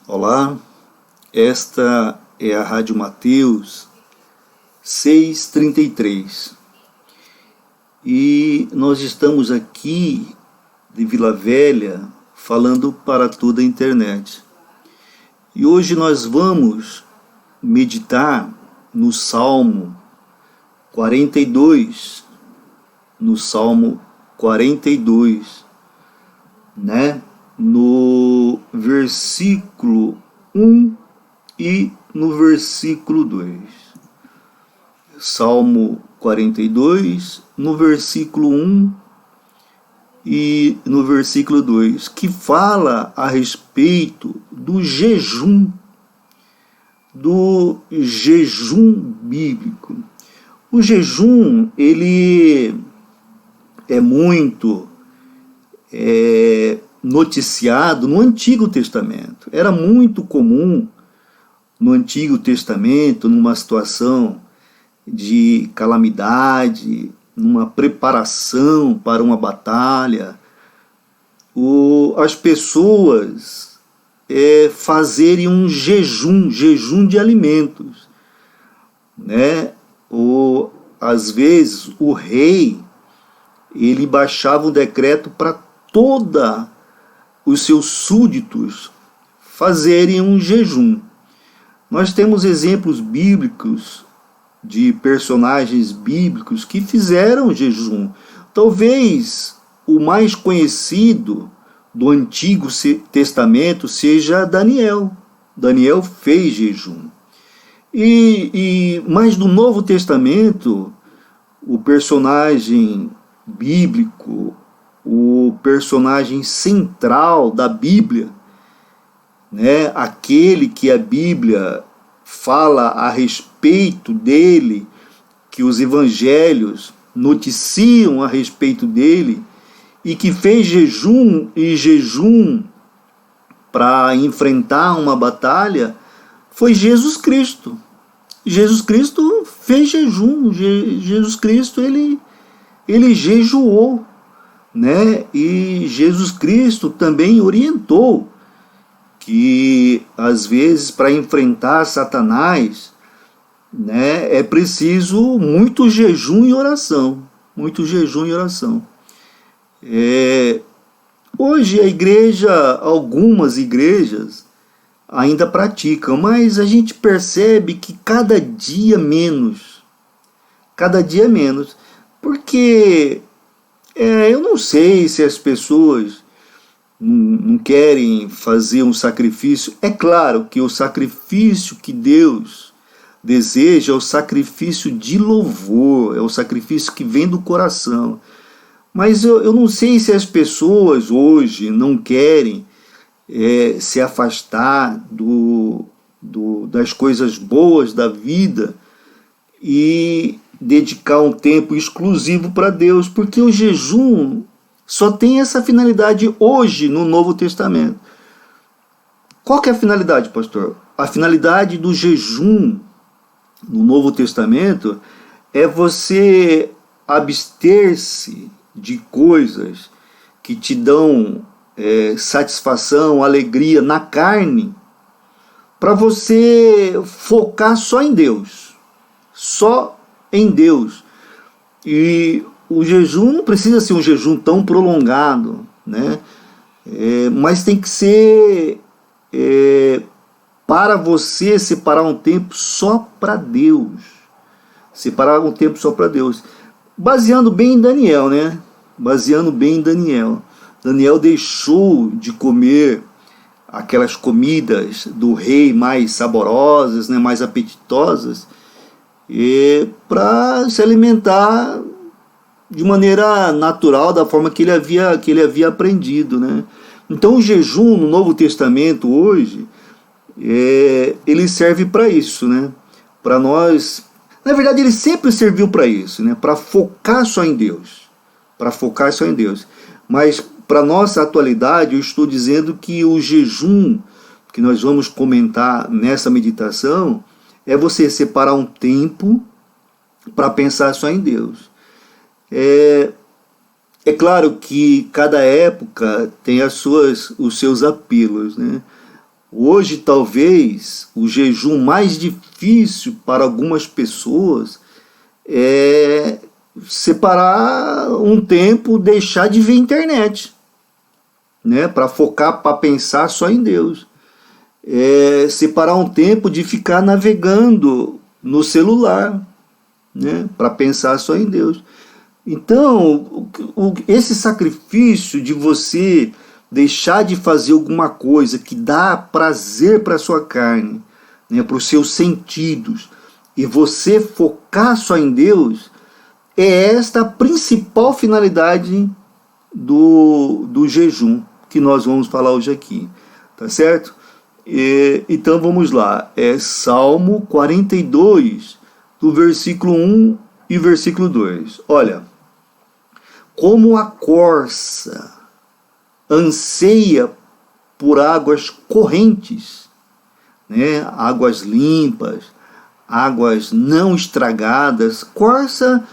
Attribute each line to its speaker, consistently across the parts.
Speaker 1: Olá, esta é a Rádio Mateus 633 e nós estamos aqui de Vila Velha falando para toda a internet. E hoje nós vamos meditar no Salmo 42, no versículo 1 e no versículo 2. Salmo 42, no versículo 1 e no versículo 2, que fala a respeito do jejum bíblico. O jejum, ele é muito noticiado no Antigo Testamento. Era muito comum no Antigo Testamento, numa situação de calamidade, numa preparação para uma batalha, as pessoas fazerem um jejum de alimentos, né? Ou às vezes o rei ele baixava um decreto para toda os seus súditos fazerem um jejum. Nós temos exemplos bíblicos de personagens bíblicos que fizeram jejum. Talvez o mais conhecido do Antigo Testamento seja Daniel. Daniel fez jejum. Mas do Novo Testamento, o personagem bíblico, o personagem central da Bíblia, né, aquele que a Bíblia fala a respeito dele, que os evangelhos noticiam a respeito dele, e que fez jejum para enfrentar uma batalha, foi Jesus Cristo. Jesus Cristo fez jejum, Jesus Cristo ele jejuou, né? E Jesus Cristo também orientou que às vezes para enfrentar Satanás, né, é preciso muito jejum e oração, Hoje algumas igrejas ainda praticam, mas a gente percebe que cada dia menos, porque eu não sei se as pessoas não querem fazer um sacrifício. É claro que o sacrifício que Deus deseja é o sacrifício de louvor, é o sacrifício que vem do coração. Mas eu não sei se as pessoas hoje não querem se afastar das coisas boas da vida e dedicar um tempo exclusivo para Deus, porque o jejum só tem essa finalidade hoje no Novo Testamento. Qual que é a finalidade, pastor? A finalidade do jejum no Novo Testamento é você abster-se de coisas que te dão satisfação, alegria na carne, para você focar só em Deus. E o jejum não precisa ser um jejum tão prolongado, né? Mas tem que ser para você separar um tempo só para Deus. Baseando bem em Daniel, né? Daniel deixou de comer aquelas comidas do rei mais saborosas, né, mais apetitosas, para se alimentar de maneira natural, da forma que ele havia aprendido, né? Então o jejum no Novo Testamento hoje, ele serve para isso, né? Para nós, na verdade ele sempre serviu para isso, né? Para focar só em Deus, Mas para nossa atualidade, eu estou dizendo que o jejum que nós vamos comentar nessa meditação é você separar um tempo para pensar só em Deus. É claro que cada época tem os seus apelos, né? Hoje, talvez, o jejum mais difícil para algumas pessoas é separar um tempo, deixar de ver internet, né, para focar, para pensar só em Deus. Separar um tempo de ficar navegando no celular, né, para pensar só em Deus. Então, esse sacrifício de você deixar de fazer alguma coisa que dá prazer para a sua carne, né, para os seus sentidos, e você focar só em Deus, é esta a principal finalidade do jejum que nós vamos falar hoje aqui, tá certo? Então vamos lá, Salmo 42, do versículo 1 e versículo 2. Olha, como a corça anseia por águas correntes, né? Águas limpas, águas não estragadas. Corça,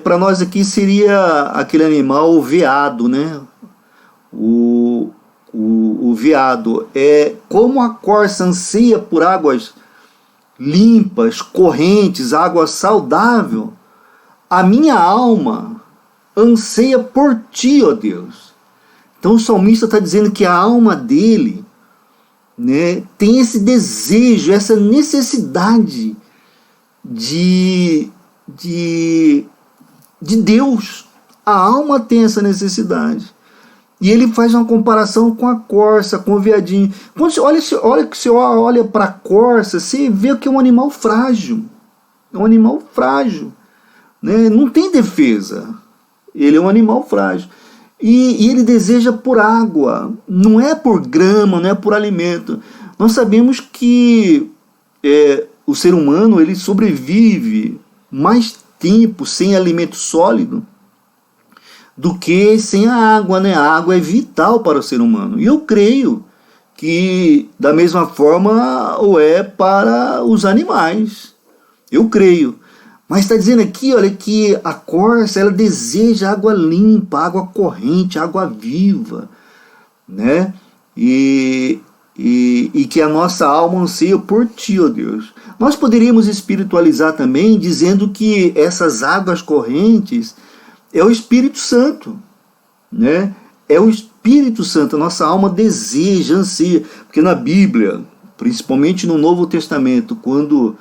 Speaker 1: para nós aqui, seria aquele animal, o veado, né? O veado. Como a corça anseia por águas limpas, correntes, água saudável, a minha alma anseia por ti, ó Deus. Então o salmista está dizendo que a alma dele, né, tem esse desejo, essa necessidade de Deus. A alma tem essa necessidade. E ele faz uma comparação com a corça, com o veadinho. Quando você olha para a corça, você vê que é um animal frágil. É um animal frágil, né? Não tem defesa. Ele é um animal frágil. E ele deseja por água. Não é por grama, não é por alimento. Nós sabemos que o ser humano, ele sobrevive mais tempo sem alimento sólido do que sem a água, né? A água é vital para o ser humano. E eu creio que da mesma forma o é para os animais. Eu creio. Mas está dizendo aqui, olha, que a corça, ela deseja água limpa, água corrente, água viva, né? E que a nossa alma anseia por ti, ó Deus. Nós poderíamos espiritualizar também dizendo que essas águas correntes é o Espírito Santo, né? É o Espírito Santo. A nossa alma deseja, anseia, porque na Bíblia, principalmente no Novo Testamento, quando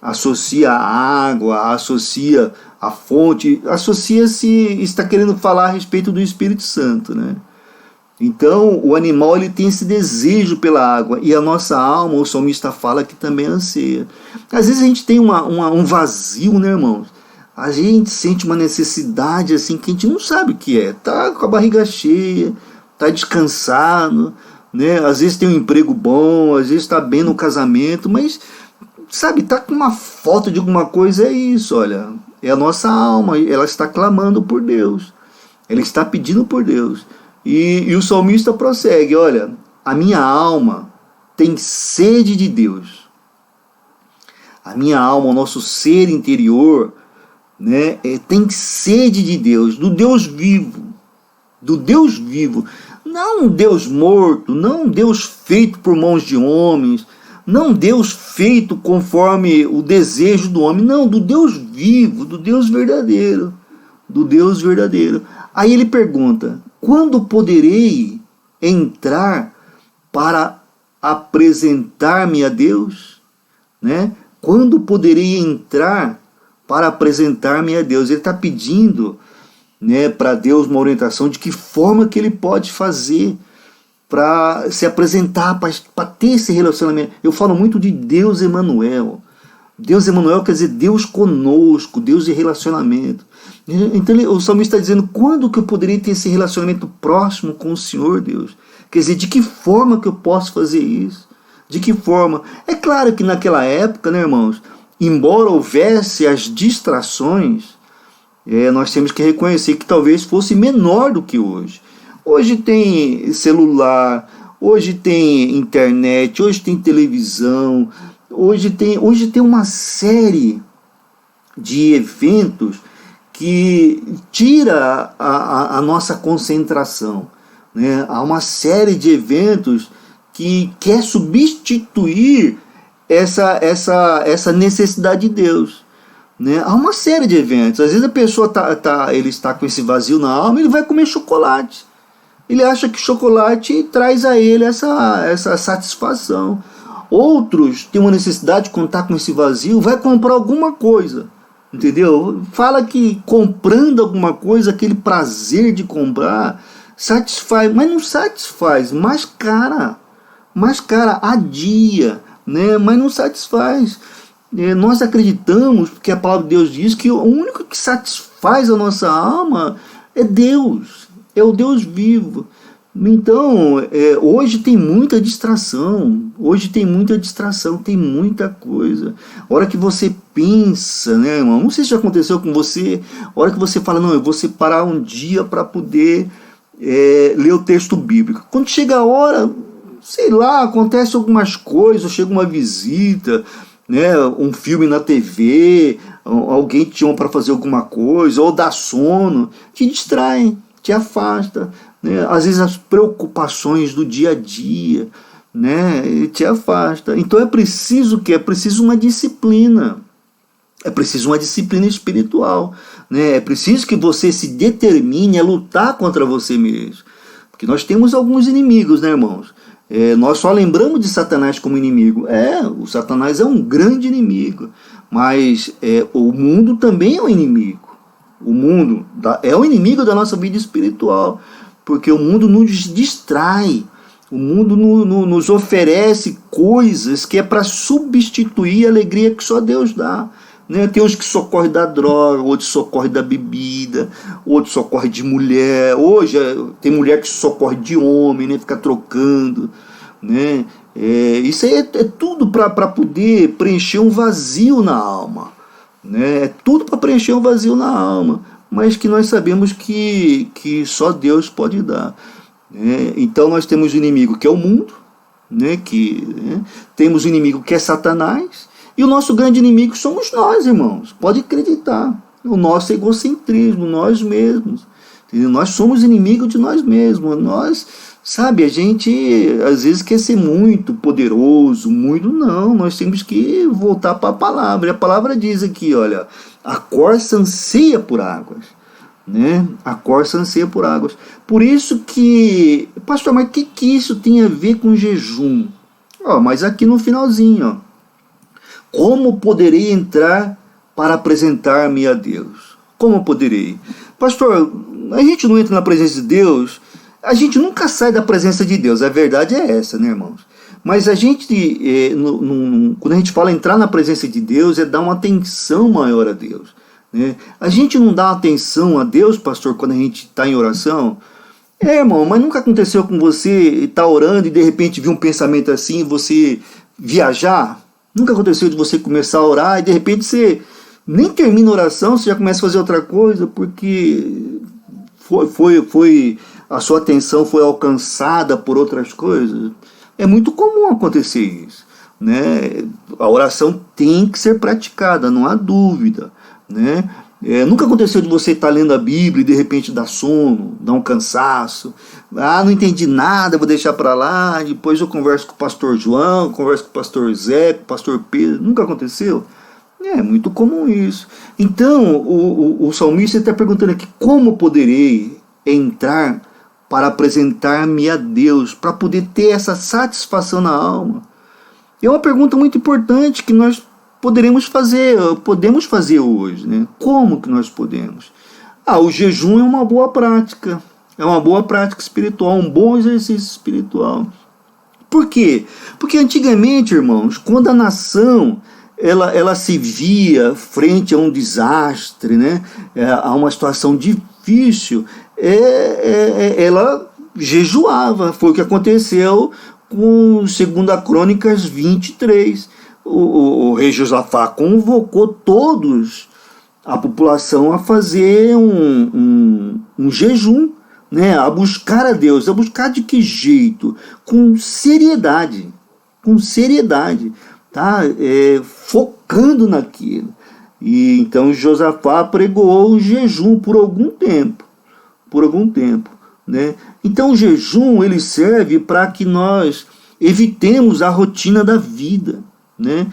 Speaker 1: associa a água, associa a fonte, associa-se, está querendo falar a respeito do Espírito Santo, né? Então o animal, ele tem esse desejo pela água, e a nossa alma, o salmista fala que também anseia. Às vezes a gente tem um vazio, né, irmãos? A gente sente uma necessidade assim que a gente não sabe o que é. Tá com a barriga cheia, tá descansado, né? Às vezes tem um emprego bom, às vezes está bem no casamento, mas sabe, tá com uma falta de alguma coisa. É isso, olha, é a nossa alma, ela está clamando por Deus, ela está pedindo por Deus. E o salmista prossegue, olha, a minha alma tem sede de Deus. A minha alma, o nosso ser interior, né, tem sede de Deus, do Deus vivo, não um Deus morto, não um Deus feito por mãos de homens, não Deus feito conforme o desejo do homem, não, do Deus vivo, do Deus verdadeiro, Aí ele pergunta, quando poderei entrar para apresentar-me a Deus? Né? Quando poderei entrar para apresentar-me a Deus? Ele está pedindo, né, para Deus uma orientação de que forma que ele pode fazer para se apresentar, para ter esse relacionamento. Eu falo muito de Deus Emanuel. Deus Emanuel quer dizer Deus conosco, Deus de relacionamento. Então o salmista está dizendo, quando que eu poderia ter esse relacionamento próximo com o Senhor, Deus? Quer dizer, de que forma que eu posso fazer isso? De que forma? É claro que naquela época, né, irmãos, embora houvesse as distrações, nós temos que reconhecer que talvez fosse menor do que hoje. Hoje tem celular, hoje tem internet, hoje tem televisão, hoje tem uma série de eventos que tira a nossa concentração, né? Há uma série de eventos que quer substituir essa necessidade de Deus, né? Há uma série de eventos. Às vezes a pessoa ele está com esse vazio na alma, ele vai comer chocolate. Ele acha que chocolate traz a ele essa satisfação. Outros têm uma necessidade, quando está com esse vazio, vai comprar alguma coisa, entendeu? Fala que comprando alguma coisa, aquele prazer de comprar, satisfaz, mas não satisfaz, mais cara, adia, né? Mas não satisfaz. Nós acreditamos, porque a palavra de Deus diz que o único que satisfaz a nossa alma é Deus, é o Deus vivo. Então, hoje tem muita distração, tem muita coisa. A hora que você pensa, né, irmão, não sei se já aconteceu com você, a hora que você fala, não, eu vou separar um dia para poder ler o texto bíblico. Quando chega a hora, sei lá, acontece algumas coisas, chega uma visita, né, um filme na TV, alguém te chama para fazer alguma coisa, ou dá sono, te distrai, te afasta, né? Às vezes as preocupações do dia a dia, né, te afasta. Então é preciso uma disciplina. É preciso uma disciplina espiritual, né? É preciso que você se determine a lutar contra você mesmo. Porque nós temos alguns inimigos, né, irmãos? Nós só lembramos de Satanás como inimigo. O Satanás é um grande inimigo. Mas o mundo também é um inimigo. O mundo é o inimigo da nossa vida espiritual. Porque o mundo nos distrai. O mundo nos oferece coisas que é para substituir a alegria que só Deus dá. Né? Tem uns que socorrem da droga, outros socorrem da bebida, outros socorrem de mulher. Hoje tem mulher que socorre de homem, né? Fica trocando. Né? Isso aí é tudo para poder preencher um vazio na alma. Né? É tudo para preencher um vazio na alma, mas que nós sabemos que só Deus pode dar. Então nós temos o inimigo que é o mundo, né? Temos o inimigo que é Satanás, e o nosso grande inimigo somos nós, irmãos. Pode acreditar. O nosso egocentrismo, nós mesmos. Entendeu? Nós somos inimigos de nós mesmos. Nós, sabe, a gente às vezes quer ser muito poderoso, muito não. Nós temos que voltar para a palavra. E a palavra diz aqui, olha, a corça anseia por águas. Né? A corça anseia por águas. Por isso que, pastor, mas o que isso tem a ver com jejum? Mas aqui no finalzinho, ó. Como poderei entrar para apresentar-me a Deus? Como poderei? Pastor, a gente não entra na presença de Deus, a gente nunca sai da presença de Deus, a verdade é essa, né, irmãos? Mas a gente, quando a gente fala entrar na presença de Deus, é dar uma atenção maior a Deus. Né? A gente não dá atenção a Deus, pastor, quando a gente está em oração. Irmão, mas nunca aconteceu com você estar orando e de repente vir um pensamento assim e você viajar? Nunca aconteceu de você começar a orar e de repente você nem termina a oração, você já começa a fazer outra coisa porque a sua atenção foi alcançada por outras coisas? É muito comum acontecer isso. Né? A oração tem que ser praticada, não há dúvida. Né? Nunca aconteceu de você estar lendo a Bíblia e de repente dar sono, dar um cansaço. Não entendi nada, vou deixar para lá, depois eu converso com o pastor João, converso com o pastor Zé, com o pastor Pedro. Nunca aconteceu? É muito comum isso. Então o salmista está perguntando aqui, como poderei entrar para apresentar-me a Deus, para poder ter essa satisfação na alma? É uma pergunta muito importante que nós podemos fazer hoje, né? Como que nós podemos? O jejum é uma boa prática, espiritual, um bom exercício espiritual. Por quê? Porque antigamente, irmãos, quando a nação ela se via frente a um desastre, né? A uma situação difícil, ela jejuava. Foi o que aconteceu com 2 Crônicas 23. O rei Josafá convocou todos, a população, a fazer um jejum, né? A buscar a Deus. A buscar de que jeito? Com seriedade, tá? Focando naquilo. E então Josafá pregou o jejum por algum tempo, né? Então o jejum ele serve para que nós evitemos a rotina da vida, né?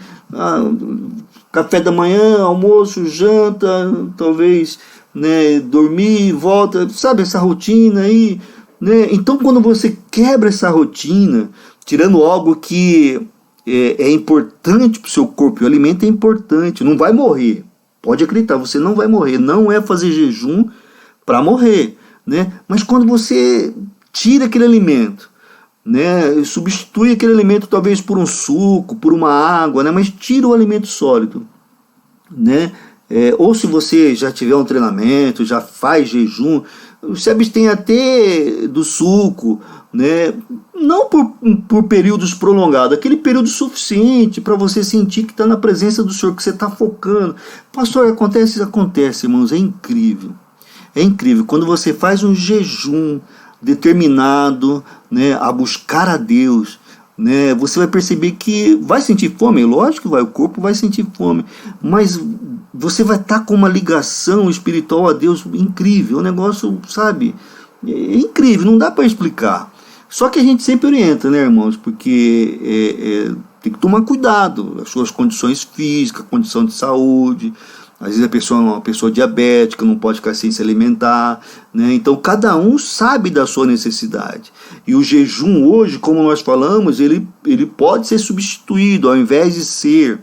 Speaker 1: Café da manhã, almoço, janta, talvez, né, dormir, volta, sabe, essa rotina aí, né? Então, quando você quebra essa rotina, tirando algo que é importante para o seu corpo, o alimento é importante, não vai morrer, pode acreditar, você não vai morrer, não é fazer jejum para morrer, né? Mas quando você tira aquele alimento, né, substitui aquele alimento talvez por um suco, por uma água, né, mas tira o alimento sólido, né? Ou se você já tiver um treinamento, já faz jejum, se abstém até do suco, né? Não por períodos prolongados, aquele período suficiente para você sentir que está na presença do Senhor, que você está focando. Pastor, acontece, irmãos, é incrível. É incrível, quando você faz um jejum determinado, né, a buscar a Deus, né, você vai perceber que vai sentir fome, lógico que vai, o corpo vai sentir fome, mas você vai estar com uma ligação espiritual a Deus incrível, um negócio, sabe, é incrível, não dá para explicar. Só que a gente sempre orienta, né, irmãos, porque tem que tomar cuidado, as suas condições físicas, condição de saúde. Às vezes a pessoa é uma pessoa diabética, não pode ficar sem se alimentar, né? Então cada um sabe da sua necessidade. E o jejum hoje, como nós falamos, ele pode ser substituído, ao invés de ser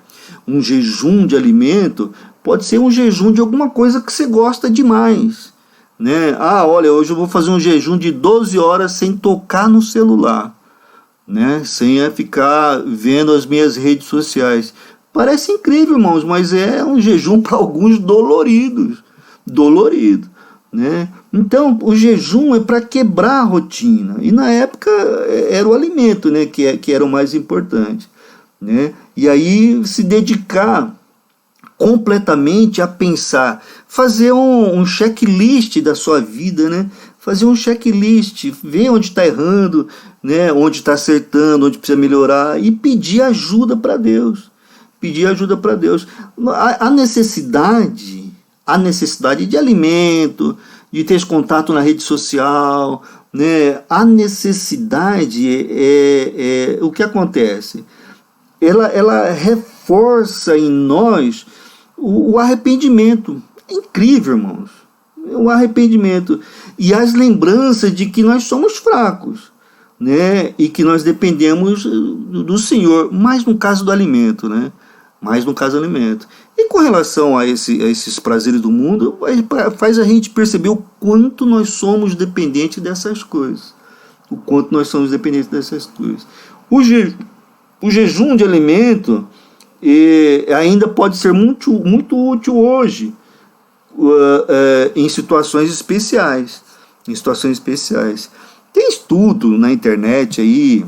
Speaker 1: um jejum de alimento, pode ser um jejum de alguma coisa que você gosta demais, né? Olha, hoje eu vou fazer um jejum de 12 horas sem tocar no celular, né? Sem ficar vendo as minhas redes sociais. Parece incrível, irmãos, mas é um jejum para alguns dolorido, né? Então, o jejum é para quebrar a rotina. E na época era o alimento, né, que era o mais importante, né? E aí se dedicar completamente a pensar, fazer um checklist da sua vida, né? Fazer um checklist, ver onde está errando, né? Onde está acertando, onde precisa melhorar e pedir ajuda para Deus. Pedir ajuda para Deus. A necessidade de alimento, de ter esse contato na rede social, né? A necessidade o que acontece? Ela reforça em nós o arrependimento. É incrível, irmãos. O arrependimento. E as lembranças de que nós somos fracos, né? E que nós dependemos do Senhor, mais no caso do alimento, né? Mais no caso do alimento. E com relação a esses prazeres do mundo, faz a gente perceber o quanto nós somos dependentes dessas coisas. O quanto nós somos dependentes dessas coisas. O jejum de alimento ainda pode ser muito, muito útil hoje, em situações especiais. Tem estudo na internet aí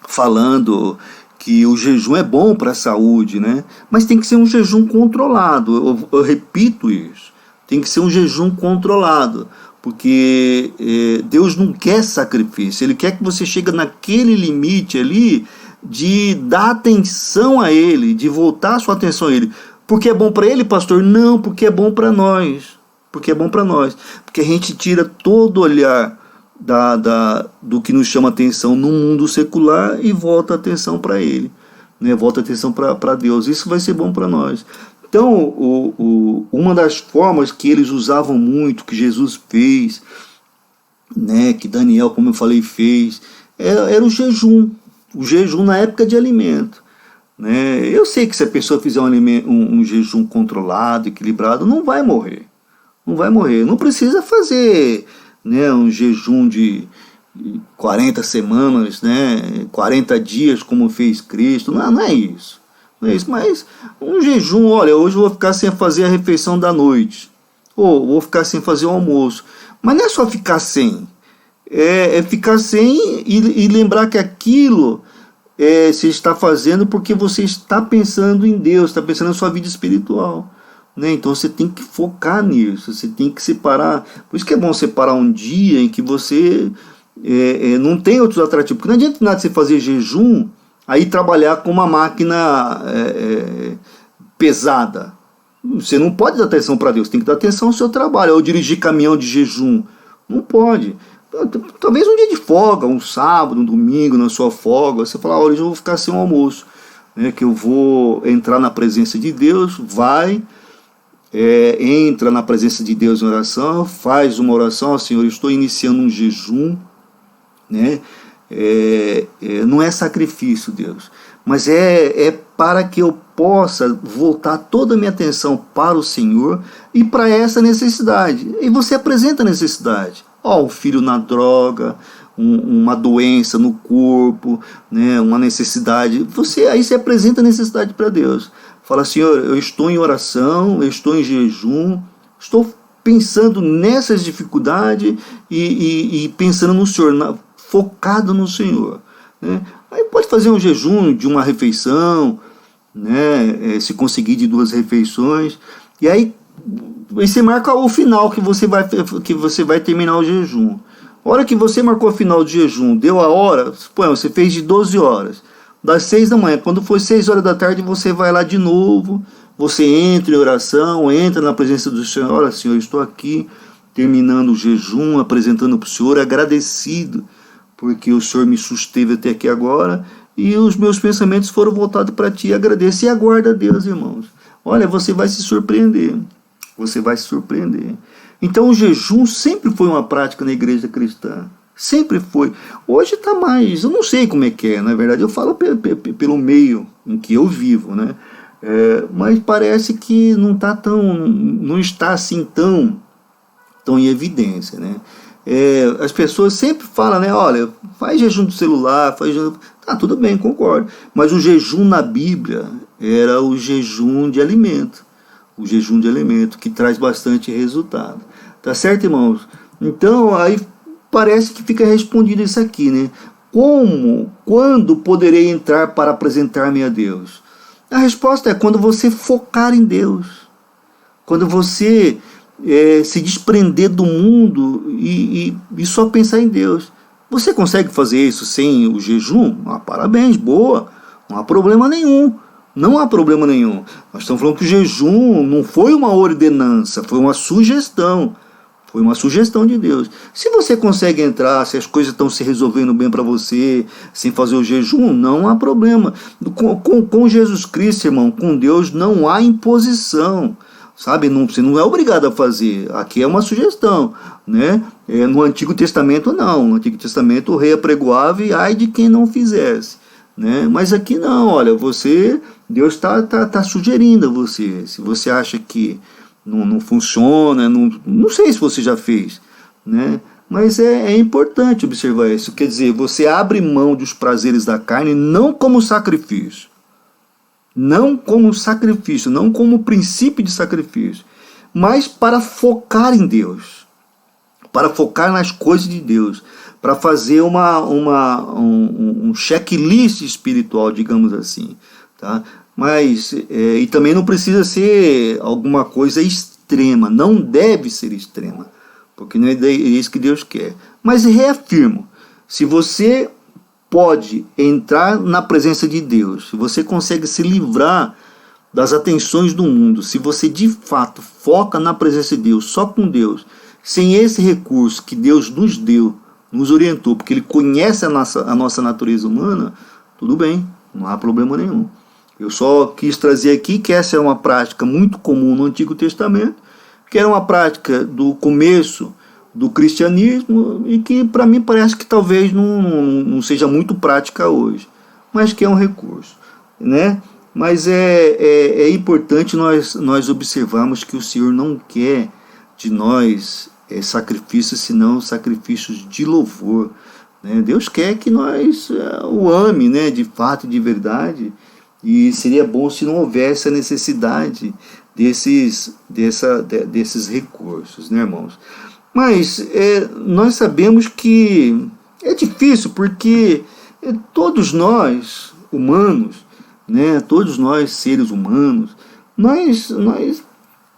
Speaker 1: falando que o jejum é bom para a saúde, né? Mas tem que ser um jejum controlado. Eu repito isso. Tem que ser um jejum controlado, porque Deus não quer sacrifício. Ele quer que você chegue naquele limite ali de dar atenção a Ele, de voltar a sua atenção a Ele. Porque é bom para Ele, pastor? Não, porque é bom para nós. Porque a gente tira todo o olhar do que nos chama atenção no mundo secular e volta a atenção para Ele, né? Volta a atenção para Deus. Isso vai ser bom para nós. Então, uma das formas que eles usavam muito, que Jesus fez, né, que Daniel, como eu falei, fez, era o jejum na época de alimento, né? Eu sei que se a pessoa fizer um jejum controlado, equilibrado, não vai morrer. Não precisa fazer, né, um jejum de 40 semanas, né, 40 dias, como fez Cristo. Não é isso. Mas um jejum, olha, hoje eu vou ficar sem fazer a refeição da noite, ou vou ficar sem fazer o almoço. Mas não é só ficar sem. É ficar sem e lembrar que aquilo você está fazendo porque você está pensando em Deus, está pensando na sua vida espiritual, né? Então você tem que focar nisso, você tem que separar. Por isso que é bom separar um dia em que você não tem outros atrativos. Porque não adianta nada você fazer jejum, aí trabalhar com uma máquina pesada. Você não pode dar atenção para Deus, tem que dar atenção ao seu trabalho. Ou dirigir caminhão de jejum, não pode. talvez um dia de folga, um sábado, um domingo, na sua folga, você fala, hoje eu vou ficar sem um almoço, né, que eu vou entrar na presença de Deus, entra na presença de Deus em oração, faz uma oração, Senhor, eu estou iniciando um jejum, né? Não é sacrifício, Deus, mas é para que eu possa voltar toda a minha atenção para o Senhor e para essa necessidade. E você apresenta a necessidade. Um filho na droga, uma doença no corpo, né, uma necessidade. Aí você apresenta a necessidade para Deus. Fala, Senhor, eu estou em oração, eu estou em jejum, estou pensando nessas dificuldades e pensando no Senhor, focado no Senhor, né? Aí pode fazer um jejum de uma refeição, né? Se conseguir de 2 refeições, e aí você marca o final que você vai terminar o jejum. A hora que você marcou o final do jejum, deu a hora, você fez de 12 horas, das 6 da manhã, quando for 6 horas da tarde, você vai lá de novo, você entra em oração, entra na presença do Senhor, olha, Senhor, eu estou aqui terminando o jejum, apresentando para o Senhor, agradecido, porque o Senhor me susteve até aqui agora, e os meus pensamentos foram voltados para Ti. Agradeço e aguarda a Deus, irmãos. Olha, você vai se surpreender. Você vai se surpreender. Então o jejum sempre foi uma prática na igreja cristã. Sempre foi. Hoje está mais, eu não sei como é que é, na verdade, eu falo pelo meio em que eu vivo, né? Mas parece que não está assim tão em evidência, né? As pessoas sempre falam, né? Olha, faz jejum do celular, faz jejum... tudo bem, concordo. Mas o jejum na Bíblia era o jejum de alimento. O jejum de alimento, que traz bastante resultado. Tá certo, irmãos? Então, aí parece que fica respondido isso aqui, né? Quando poderei entrar para apresentar-me a Deus? A resposta é quando você focar em Deus. Quando você se desprender do mundo e só pensar em Deus. Você consegue fazer isso sem o jejum? Parabéns, boa, não há problema nenhum. Não há problema nenhum. Nós estamos falando que o jejum não foi uma ordenança, foi uma sugestão. Foi uma sugestão de Deus. Se você consegue entrar, se as coisas estão se resolvendo bem para você, sem fazer o jejum, não há problema. Com Jesus Cristo, irmão, com Deus não há imposição. Sabe, você não é obrigado a fazer. Aqui é uma sugestão, né? No Antigo Testamento, não. No Antigo Testamento, o rei apregoava e ai de quem não fizesse, né? Mas aqui não, olha, Deus está sugerindo a você. Se você acha que não funciona, não sei se você já fez, né? Mas é importante observar isso. Quer dizer, você abre mão dos prazeres da carne não como sacrifício. Não como sacrifício, não como princípio de sacrifício, mas para focar em Deus, para focar nas coisas de Deus, para fazer um checklist espiritual, digamos assim, tá? Mas, e também não precisa ser alguma coisa extrema, não deve ser extrema, porque não é isso que Deus quer. Mas reafirmo, se você pode entrar na presença de Deus, se você consegue se livrar das atenções do mundo, se você de fato foca na presença de Deus, só com Deus, sem esse recurso que Deus nos deu, nos orientou, porque Ele conhece a nossa natureza humana, tudo bem, não há problema nenhum. Eu só quis trazer aqui que essa é uma prática muito comum no Antigo Testamento, que era uma prática do começo do cristianismo e que para mim parece que talvez não seja muito prática hoje, mas que é um recurso, né? Mas é importante nós observarmos que o Senhor não quer de nós sacrifícios, senão sacrifícios de louvor, né? Deus quer que nós o ame, né? De fato e de verdade, e seria bom se não houvesse a necessidade desses recursos, né, irmãos? Mas nós sabemos que é difícil, porque todos nós, humanos, né, todos nós, seres humanos, nós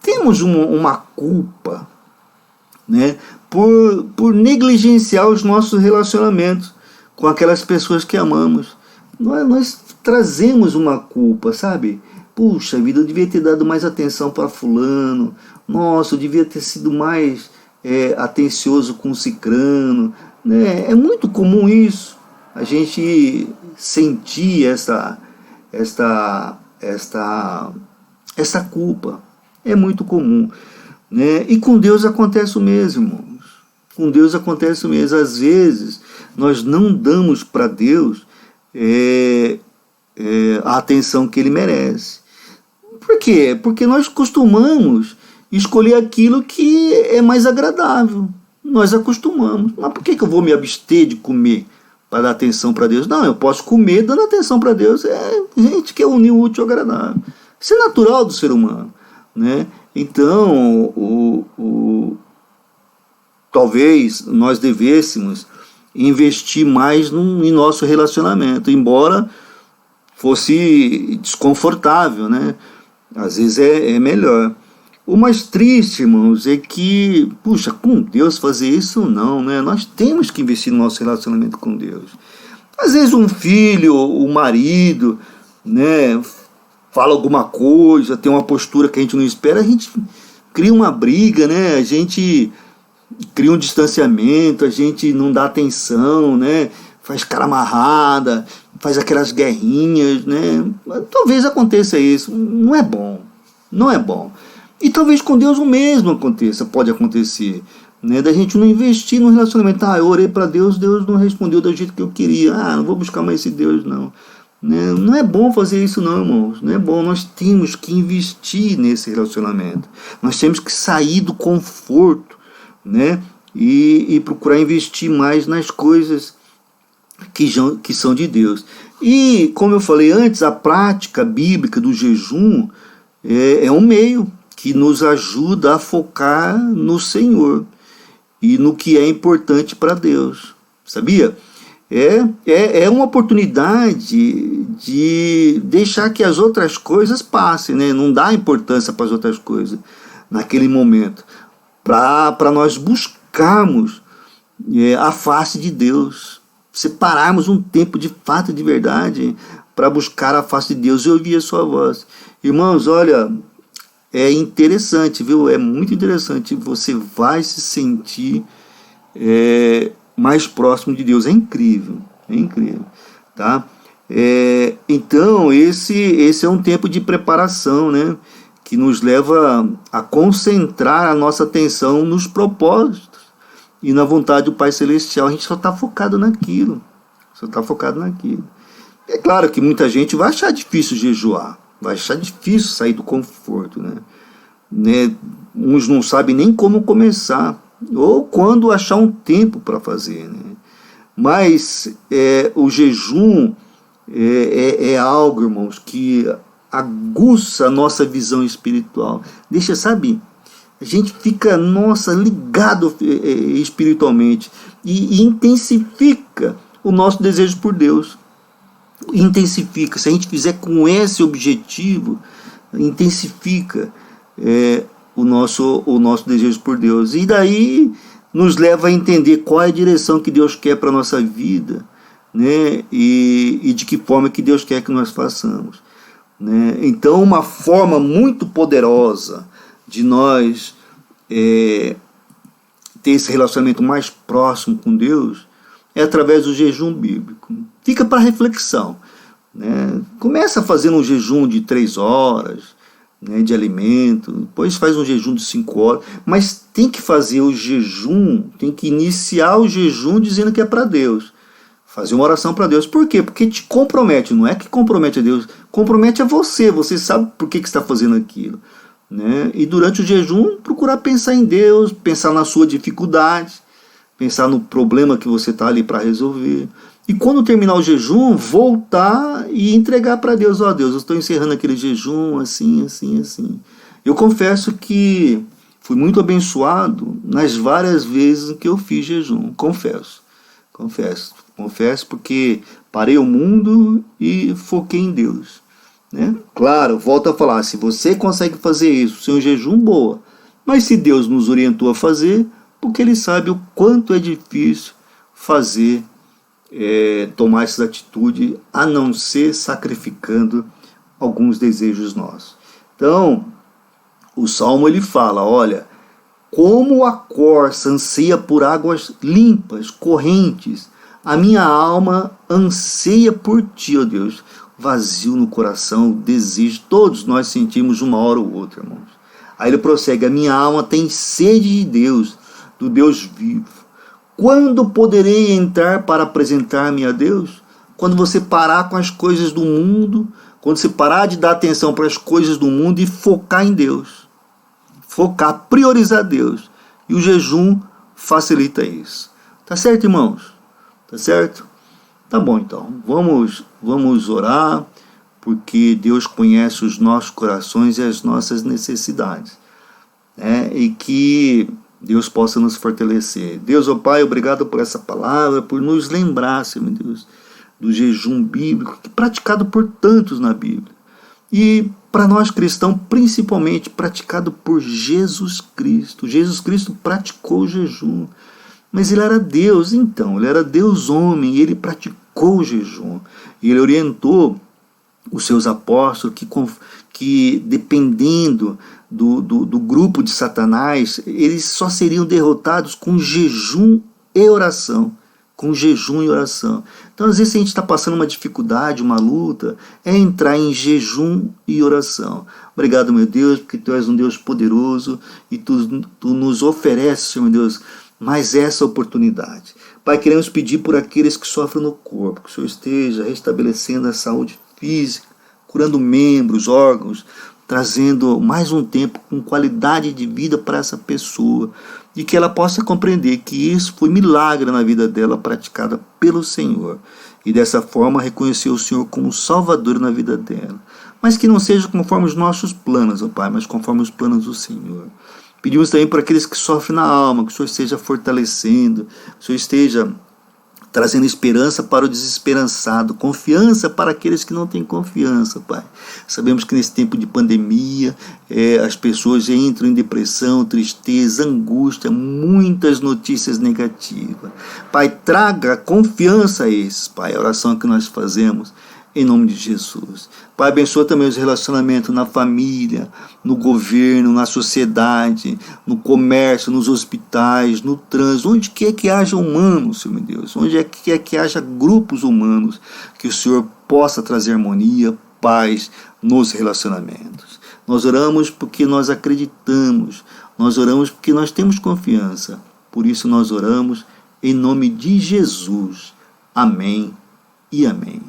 Speaker 1: temos uma culpa, né, por negligenciar os nossos relacionamentos com aquelas pessoas que amamos. Nós trazemos uma culpa, sabe? Puxa vida, eu devia ter dado mais atenção para fulano. Nossa, eu devia ter sido mais atencioso com o cicrano, né? É muito comum isso, a gente sentir essa culpa, é muito comum, né? E com Deus acontece o mesmo, irmãos. Com Deus acontece o mesmo. Às vezes nós não damos para Deus a atenção que Ele merece. Por quê? Porque nós costumamos escolher aquilo que é mais agradável. Nós acostumamos. Mas por que eu vou me abster de comer para dar atenção para Deus? Não, eu posso comer dando atenção para Deus. Gente que é unir o útil ao agradável. Isso é natural do ser humano, né? Então, talvez nós devêssemos investir mais em nosso relacionamento, embora fosse desconfortável, né? Às vezes é melhor. O mais triste, irmãos, é que, puxa, com Deus fazer isso não, né? Nós temos que investir no nosso relacionamento com Deus. Às vezes um filho, o marido, né, fala alguma coisa, tem uma postura que a gente não espera, a gente cria uma briga, né? A gente cria um distanciamento, a gente não dá atenção, né? Faz cara amarrada, faz aquelas guerrinhas, né? Talvez aconteça isso, não é bom, não é bom. E talvez com Deus o mesmo aconteça, pode acontecer, né? Da gente não investir no relacionamento. Eu orei para Deus, Deus não respondeu do jeito que eu queria. Não vou buscar mais esse Deus, não. Né? Não é bom fazer isso, não, irmãos. Não é bom. Nós temos que investir nesse relacionamento. Nós temos que sair do conforto, né? E procurar investir mais nas coisas que são de Deus. E, como eu falei antes, a prática bíblica do jejum é um meio que nos ajuda a focar no Senhor e no que é importante para Deus. Sabia? É uma oportunidade de deixar que as outras coisas passem, né? Não dá importância para as outras coisas naquele momento, para nós buscarmos a face de Deus, separarmos um tempo de fato, de verdade, para buscar a face de Deus e ouvir a sua voz. Irmãos, olha, é interessante, viu? É muito interessante. Você vai se sentir mais próximo de Deus. É incrível, tá? Então, esse é um tempo de preparação, né? Que nos leva a concentrar a nossa atenção nos propósitos e na vontade do Pai Celestial. A gente só está focado naquilo. É claro que muita gente vai achar difícil jejuar, vai achar difícil sair do conforto, né? Uns não sabem nem como começar, ou quando achar um tempo para fazer, né? Mas o jejum é algo, irmãos, que aguça a nossa visão espiritual. A gente fica, ligado espiritualmente e intensifica o nosso desejo por Deus. Intensifica. Se a gente fizer com esse objetivo, intensifica o nosso desejo por Deus. E daí nos leva a entender qual é a direção que Deus quer para a nossa vida, né? E de que forma que Deus quer que nós façamos, né? Então, uma forma muito poderosa de nós ter esse relacionamento mais próximo com Deus é através do jejum bíblico. Fica para reflexão, né? Começa fazendo um jejum de 3 horas, né, de alimento, depois faz um jejum de 5 horas, mas tem que fazer o jejum, tem que iniciar o jejum dizendo que é para Deus. Fazer uma oração para Deus. Por quê? Porque te compromete. Não é que compromete a Deus, compromete a você. Você sabe por que está fazendo aquilo, né? E durante o jejum, procurar pensar em Deus, pensar na sua dificuldade, pensar no problema que você está ali para resolver. E quando terminar o jejum, voltar e entregar para Deus. Deus, eu estou encerrando aquele jejum assim. Eu confesso que fui muito abençoado nas várias vezes que eu fiz jejum. Confesso, porque parei o mundo e foquei em Deus, né? Claro, volto a falar, se você consegue fazer isso sem um jejum, boa. Mas se Deus nos orientou a fazer, porque Ele sabe o quanto é difícil fazer, tomar essa atitude, a não ser sacrificando alguns desejos nossos. Então, o Salmo ele fala, olha, Como a corça anseia por águas limpas, correntes, a minha alma anseia por ti, ó Deus. Vazio no coração, desejo, todos nós sentimos uma hora ou outra, irmãos. Aí ele prossegue, a minha alma tem sede de Deus, do Deus vivo. Quando poderei entrar para apresentar-me a Deus? Quando você parar com as coisas do mundo, quando você parar de dar atenção para as coisas do mundo e focar em Deus. Focar, priorizar Deus. E o jejum facilita isso. Tá certo, irmãos? Tá certo? Tá bom, então. Vamos orar, porque Deus conhece os nossos corações e as nossas necessidades. E que Deus possa nos fortalecer. Deus, ó Pai, obrigado por essa palavra, por nos lembrar, Senhor Deus, do jejum bíblico, praticado por tantos na Bíblia. E para nós cristãos, principalmente praticado por Jesus Cristo. Jesus Cristo praticou o jejum. Mas ele era Deus, então, ele era Deus homem, e ele praticou o jejum. E ele orientou os seus apóstolos que dependendo do grupo de Satanás, eles só seriam derrotados com jejum e oração. Com jejum e oração. Então, às vezes, se a gente está passando uma dificuldade, uma luta, é entrar em jejum e oração. Obrigado, meu Deus, porque Tu és um Deus poderoso e Tu nos ofereces, Senhor meu Deus, mais essa oportunidade. Pai, queremos pedir por aqueles que sofrem no corpo, que o Senhor esteja restabelecendo a saúde física, curando membros, órgãos, trazendo mais um tempo com qualidade de vida para essa pessoa, e que ela possa compreender que isso foi milagre na vida dela, praticada pelo Senhor, e dessa forma reconhecer o Senhor como Salvador na vida dela, mas que não seja conforme os nossos planos, ó Pai, mas conforme os planos do Senhor. Pedimos também para aqueles que sofrem na alma, que o Senhor esteja fortalecendo, que o Senhor esteja trazendo esperança para o desesperançado, confiança para aqueles que não têm confiança, Pai. Sabemos que nesse tempo de pandemia, as pessoas entram em depressão, tristeza, angústia, muitas notícias negativas. Pai, traga confiança a esses, Pai, a oração que nós fazemos, em nome de Jesus. Pai, abençoa também os relacionamentos na família, no governo, na sociedade, no comércio, nos hospitais, no trânsito, onde quer que haja humanos, Senhor meu Deus, onde quer que haja grupos humanos, que o Senhor possa trazer harmonia, paz nos relacionamentos. Nós oramos porque nós acreditamos, nós oramos porque nós temos confiança, por isso nós oramos em nome de Jesus. Amém e amém.